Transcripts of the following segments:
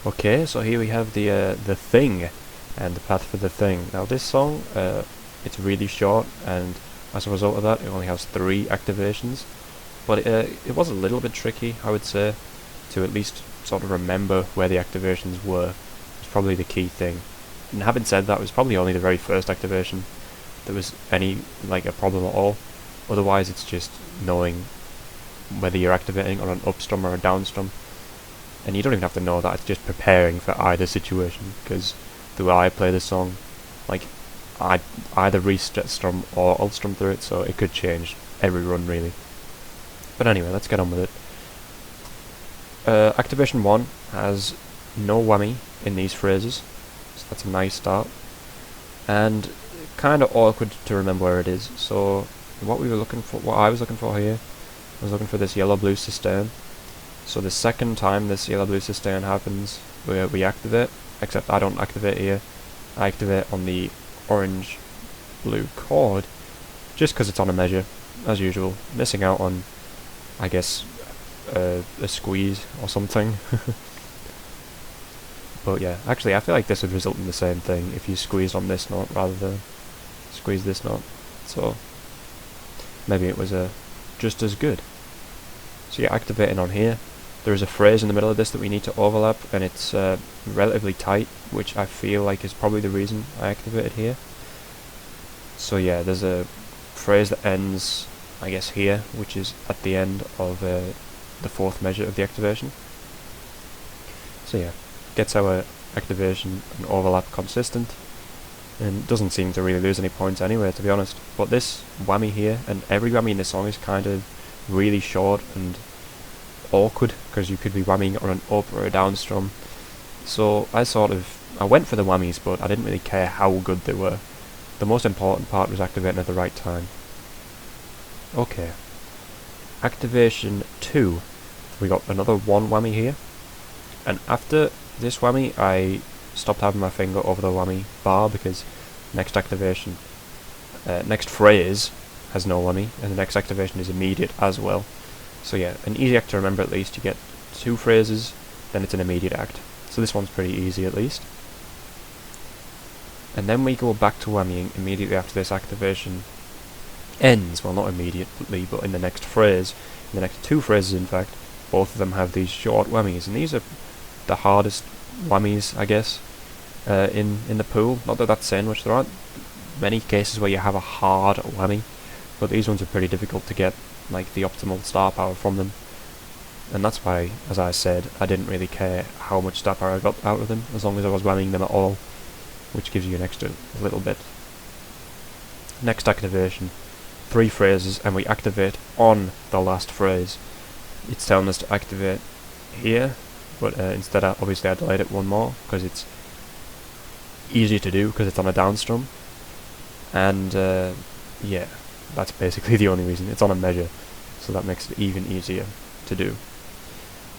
Okay, so here we have the thing, and the path for the thing. Now this song, it's really short, and as a result of that, it only has 3 activations. But it was a little bit tricky, I would say, to at least sort of remember where the activations were. It's probably the key thing. And having said that, it was probably only the very first activation that was any like a problem at all. Otherwise, it's just knowing whether you're activating on an up strum or a down strum. And you don't even have to know that, it's just preparing for either situation, because the way I play the song, like, I either reset strum or alt strum through it, so it could change every run really. But anyway, let's get on with it. Activation 1 has no whammy in these phrases, so that's a nice start. And kinda awkward to remember where it is, so what I was looking for here, I was looking for this yellow blue sustain. So the second time this yellow blue sustain happens, we activate, except I don't activate here, I activate on the orange blue chord, just because it's on a measure, as usual, missing out on, I guess, a squeeze or something. But yeah, actually I feel like this would result in the same thing if you squeezed on this note rather than squeeze this note, so maybe it was just as good. So you're activating on here. There is a phrase in the middle of this that we need to overlap, and it's relatively tight, which I feel like is probably the reason I activated here. So yeah, there's a phrase that ends, I guess, here, which is at the end of the 4th measure of the activation. So yeah, gets our activation and overlap consistent, and doesn't seem to really lose any points anyway, to be honest. But this whammy here, and every whammy in this song, is kind of really short and awkward, because you could be whamming on an up or a down strum. So I went for the whammies, but I didn't really care how good they were. The most important part was activating at the right time. Okay, activation 2, we got another 1 whammy here, and after this whammy I stopped having my finger over the whammy bar, because next activation, next phrase has no whammy, and the next activation is immediate as well. So yeah, an easy act to remember at least. You get 2 phrases, then it's an immediate act. So this one's pretty easy at least. And then we go back to whammying immediately after this activation ends. Well, not immediately, but in the next phrase. In the next 2 phrases, in fact, both of them have these short whammies. And these are the hardest whammies, I guess, in the pool. Not that that's saying much. There aren't many cases where you have a hard whammy, but these ones are pretty difficult to get like the optimal star power from them, and that's why, as I said, I didn't really care how much star power I got out of them, as long as I was whamming them at all, which gives you an extra little bit. Next activation, 3 phrases, and we activate on the last phrase. It's telling us to activate here, but instead obviously I delayed it 1 more, because it's easier to do, because it's on a down strum, and yeah, that's basically the only reason. It's on a measure, so that makes it even easier to do.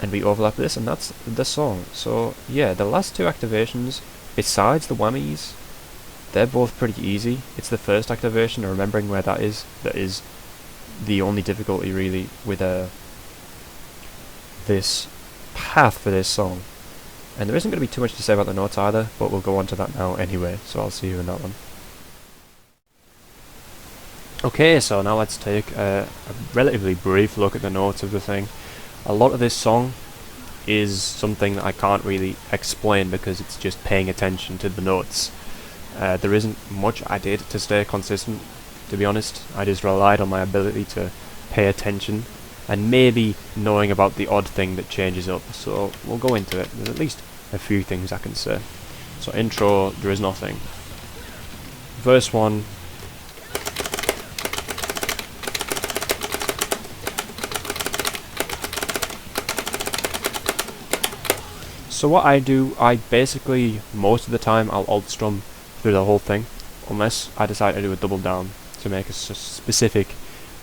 And we overlap this, and that's the song. So yeah, the last 2 activations, besides the whammies, they're both pretty easy. It's the first activation, and remembering where that is the only difficulty really with this path for this song. And there isn't going to be too much to say about the notes either, but we'll go on to that now anyway, so I'll see you in that one. Okay, so now let's take a relatively brief look at the notes of the thing. A lot of this song is something that I can't really explain, because it's just paying attention to the notes. There isn't much I did to stay consistent, to be honest. I just relied on my ability to pay attention, and maybe knowing about the odd thing that changes up, so we'll go into it. There's at least a few things I can say. So intro, there is nothing. Verse 1, so what I do, I basically, most of the time, I'll alt strum through the whole thing, unless I decide to do a double down to make a specific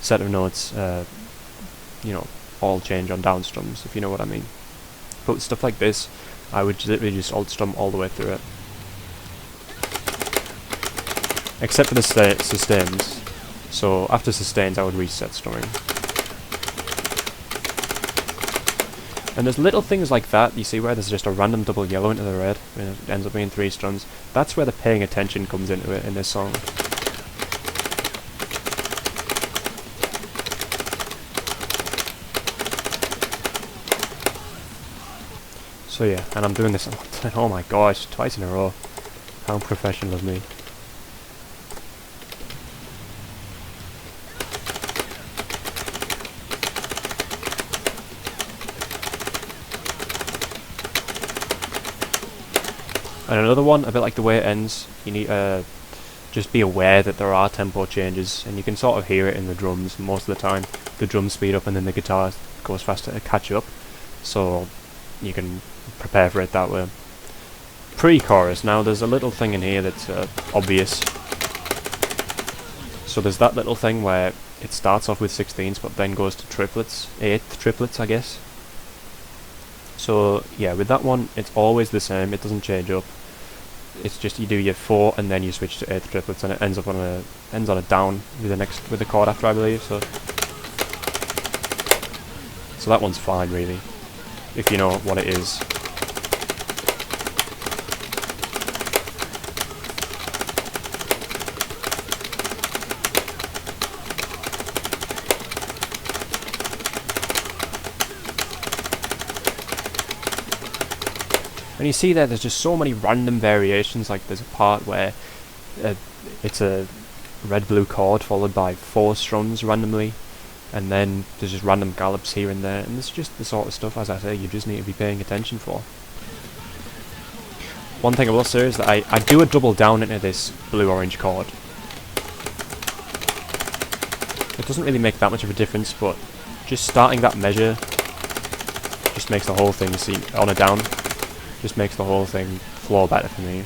set of notes, you know, all change on down strums, if you know what I mean. But with stuff like this, I would literally just alt strum all the way through it. Except for the sustains. So after sustains, I would reset strumming. And there's little things like that, you see where there's just a random double yellow into the red, and it ends up being 3 strums. That's where the paying attention comes into it in this song. So yeah, and I'm doing this, oh my gosh, twice in a row. How professional of me. And another one, a bit like the way it ends, you need just be aware that there are tempo changes, and you can sort of hear it in the drums most of the time. The drums speed up and then the guitar goes faster to catch up, so you can prepare for it that way. Pre-chorus, now there's a little thing in here that's obvious. So there's that little thing where it starts off with 16ths but then goes to triplets, 8th triplets I guess. So yeah, with that one it's always the same, it doesn't change up. It's just you do your 4 and then you switch to 8th triplets, and it ends on a down with the chord after, I believe. So that one's fine really, if you know what it is. And you see there's just so many random variations. Like there's a part where it's a red-blue chord followed by 4 strums randomly, and then there's just random gallops here and there, and it's just the sort of stuff, as I say, you just need to be paying attention for. One thing I will say is that I do a double down into this blue-orange chord. It doesn't really make that much of a difference, but just starting that measure just makes the whole thing, see, on a down, just makes the whole thing flow better for me.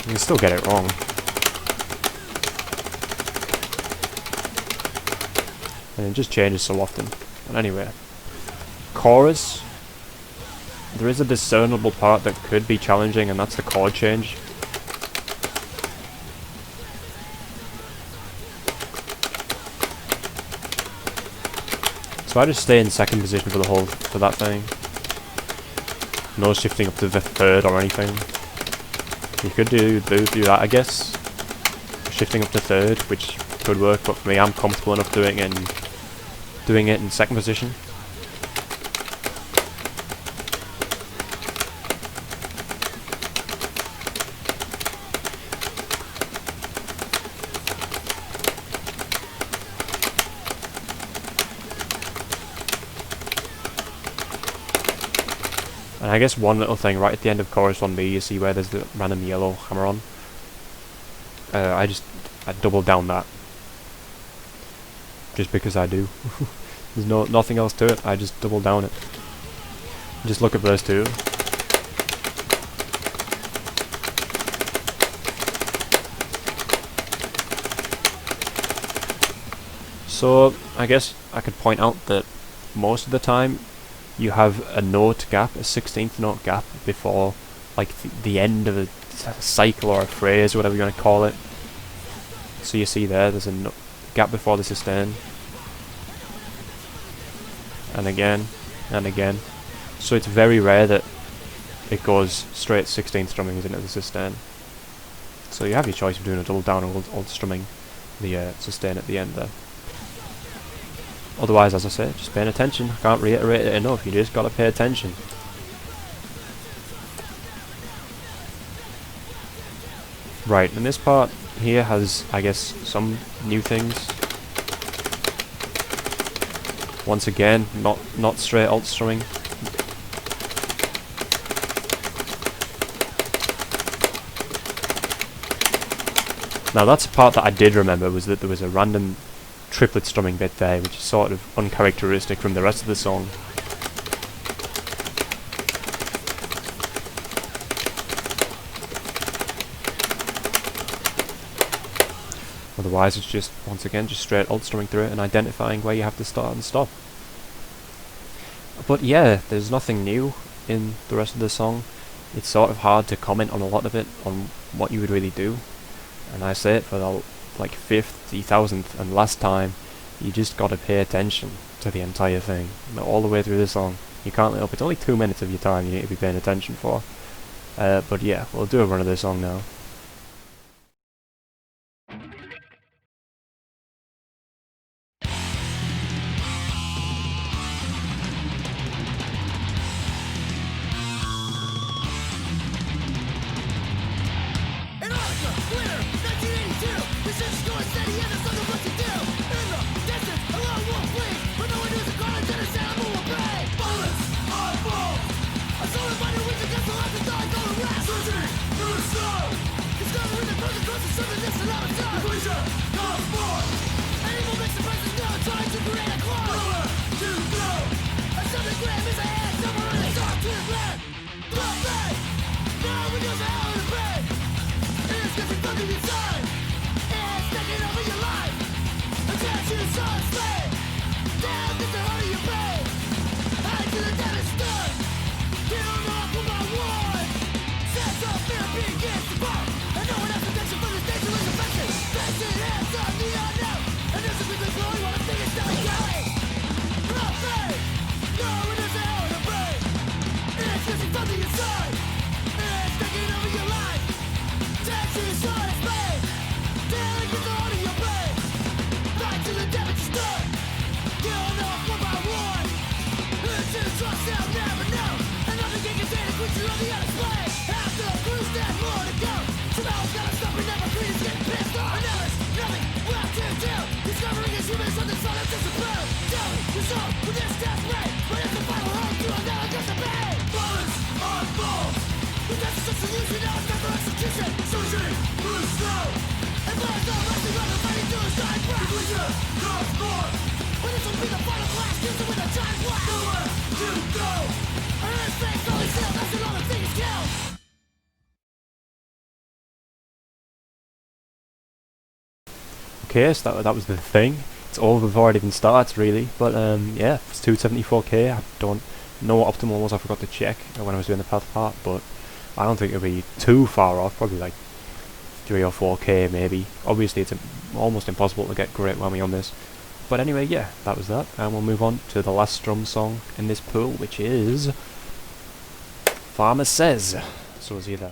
You can still get it wrong. And it just changes so often. But anyway, chorus. There is a discernible part that could be challenging, and that's the chord change. So I just stay in second position for that thing. No shifting up to the third or anything. You could do that, I guess. Shifting up to third, which could work, but for me, I'm comfortable enough doing it in second position. And I guess one little thing, right at the end of chorus 1B, you see where there's the random yellow hammer on. I double down that. Just because I do. There's nothing else to it, I just double down it. Just look at verse 2. So, I guess I could point out that most of the time you have a note gap, a 16th note gap before like the end of a cycle or a phrase, whatever you want to call it. So you see there's a gap before the sustain, and again and again. So it's very rare that it goes straight 16th strummings into the sustain. So you have your choice of doing a double down or strumming the sustain at the end there. Otherwise, as I say, just paying attention. I can't reiterate it enough, you just gotta pay attention. Right, and this part here has, I guess, some new things. Once again, not straight alt strumming. Now that's a part that I did remember, was that there was a random triplet strumming bit there, which is sort of uncharacteristic from the rest of the song. Otherwise it's just, once again, just straight alt strumming through it and identifying where you have to start and stop. But yeah, there's nothing new in the rest of the song. it's sort of hard to comment on a lot of it, on what you would really do. And I say it for the like 50,000th and last time, you just gotta pay attention to the entire thing, all the way through the song. You can't let up. It's only 2 minutes of your time you need to be paying attention for. But yeah, we'll do a run of this song now. Okay, so that was the thing. It's over before it even starts, really. But yeah, it's 274k. I don't know what optimal was. I forgot to check when I was doing the path part, but I don't think it'll be too far off. Probably like 3 or 4k maybe. Obviously, it's almost impossible to get great whammy on this. But anyway, yeah, that was that, and we'll move on to the last strum song in this pool, which is Farmer Says. So we'll see you there.